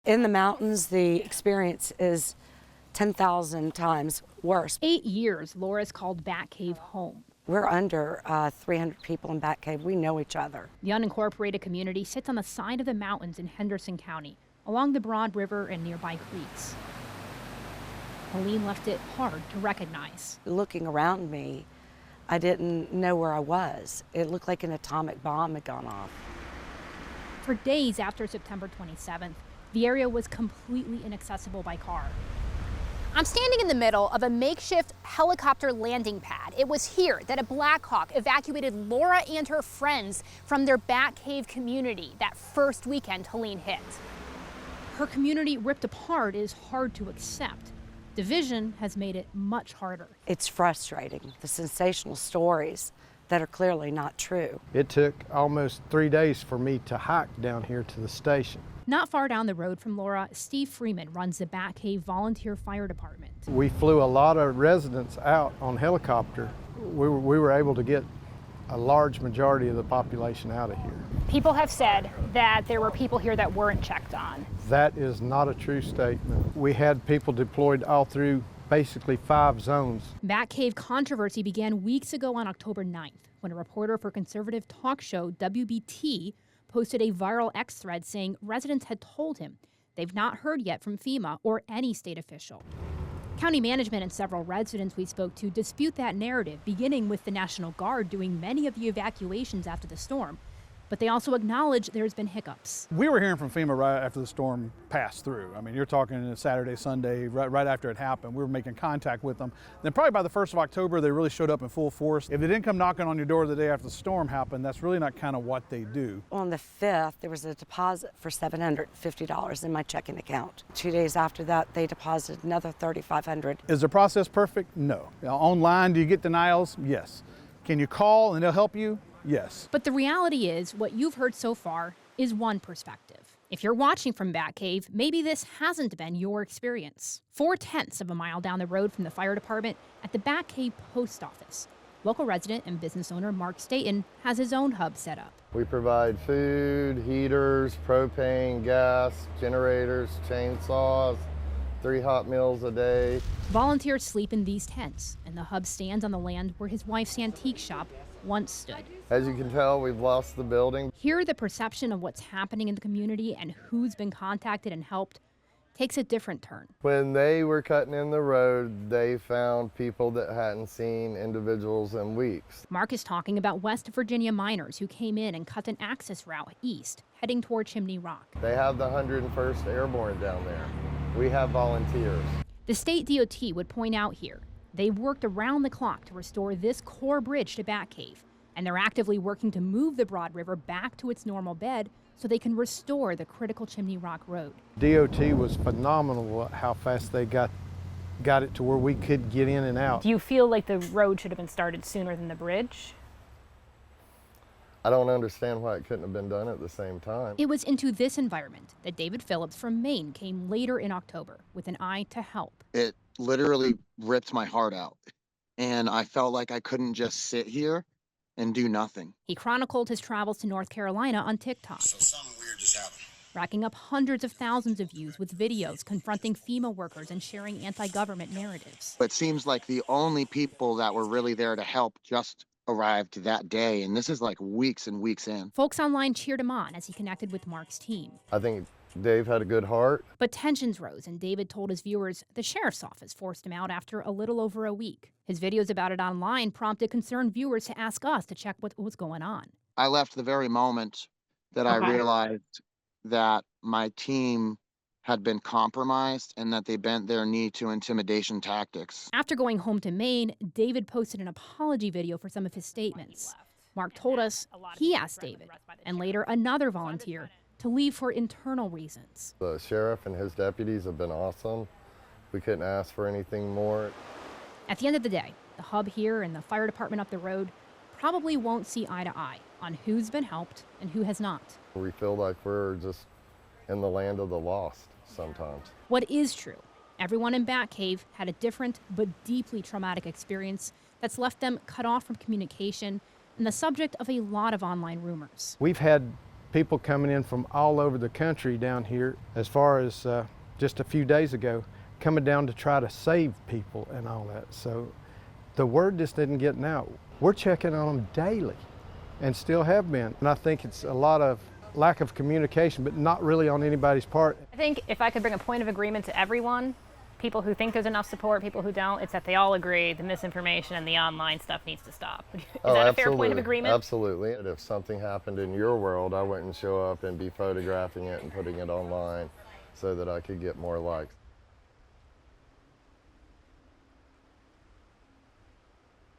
In the mountains, the experience is 10,000 times worse. 8 years, Laura's called Bat Cave home. We're under 300 people in Bat Cave. We know each other. The unincorporated community sits on the side of the mountains in Henderson County, along the Broad River and nearby creeks. Helene left it hard to recognize. Looking around me, I didn't know where I was. It looked like an atomic bomb had gone off. For days after September 27th, the area was completely inaccessible by car. I'm standing in the middle of a makeshift helicopter landing pad. It was here that a Black Hawk evacuated Laura and her friends from their Bat Cave community that first weekend Helene hit. Her community ripped apart is hard to accept. Division has made it much harder. It's frustrating, the sensational stories that are clearly not true. It took almost 3 days for me to hike down here to the station. Not far down the road from Laura, Steve Freeman runs the Bat Cave Volunteer Fire Department. We flew a lot of residents out on helicopter. We were able to get a large majority of the population out of here. People have said that there were people here that weren't checked on. That is not a true statement. We had people deployed all through basically 5 zones. Bat Cave controversy began weeks ago on October 9th when a reporter for conservative talk show WBTV posted a viral X thread saying residents had told him they've not heard yet from FEMA or any state official. County management and several residents we spoke to dispute that narrative, beginning with the National Guard doing many of the evacuations after the storm. But they also acknowledge there's been hiccups. We were hearing from FEMA right after the storm passed through. I mean, you're talking Saturday, Sunday, right after it happened. We were making contact with them. Then probably by the 1st of October, they really showed up in full force. If they didn't come knocking on your door the day after the storm happened, that's really not kind of what they do. On the 5th, there was a deposit for $750 in my checking account. 2 days after that, they deposited another $3,500. Is the process perfect? No. Online, do you get denials? Yes. Can you call and they'll help you? Yes. But the reality is, what you've heard so far is one perspective. If you're watching from Bat Cave, maybe this hasn't been your experience. 4/10 of a mile down the road from the fire department at the Bat Cave post office, local resident and business owner Mark Staten has his own hub set up. We provide food, heaters, propane, gas, generators, chainsaws, 3 hot meals a day. Volunteers sleep in these tents, and the hub stands on the land where his wife's antique shop once stood. As you can tell, we've lost the building. Here, the perception of what's happening in the community and who's been contacted and helped takes a different turn. When they were cutting in the road, they found people that hadn't seen individuals in weeks. Mark is talking about West Virginia miners who came in and cut an access route east, heading toward Chimney Rock. They have the 101st Airborne down there. We have volunteers. The state DOT would point out here, they've worked around the clock to restore this core bridge to Bat Cave, and they're actively working to move the Broad River back to its normal bed so they can restore the critical Chimney Rock Road. DOT was phenomenal at how fast they got it to where we could get in and out. Do you feel like the road should have been started sooner than the bridge? I don't understand why it couldn't have been done at the same time. It was into this environment that David Phillips from Maine came later in October with an eye to help. It literally ripped my heart out, and I felt like I couldn't just sit here and do nothing. He chronicled his travels to North Carolina on TikTok. So something weird just happened. Racking up hundreds of thousands of views with videos confronting FEMA workers and sharing anti-government narratives. It seems like the only people that were really there to help just arrived that day, and this is like weeks and weeks in. Folks online cheered him on as he connected with Mark's team. I think Dave had a good heart. But tensions rose, and David told his viewers the sheriff's office forced him out after a little over a week. His videos about it online prompted concerned viewers to ask us to check what was going on. I left the very moment that I realized that my team had been compromised and that they bent their knee to intimidation tactics. After going home to Maine, David posted an apology video for some of his statements. Mark told us he asked David, and later another volunteer, to leave for internal reasons. The sheriff and his deputies have been awesome. We couldn't ask for anything more. At the end of the day, the hub here and the fire department up the road probably won't see eye to eye on who's been helped and who has not. We feel like we're just in the land of the lost sometimes. What is true, everyone in Bat Cave had a different but deeply traumatic experience that's left them cut off from communication and the subject of a lot of online rumors. We've had people coming in from all over the country down here, as far as just a few days ago, coming down to try to save people and all that. So the word just isn't getting out. We're checking on them daily and still have been. And I think it's a lot of lack of communication, but not really on anybody's part. I think if I could bring a point of agreement to everyone, people who think there's enough support, people who don't, it's that they all agree the misinformation and the online stuff needs to stop. Is that a fair point of agreement? Absolutely. If something happened in your world, I wouldn't show up and be photographing it and putting it online so that I could get more likes.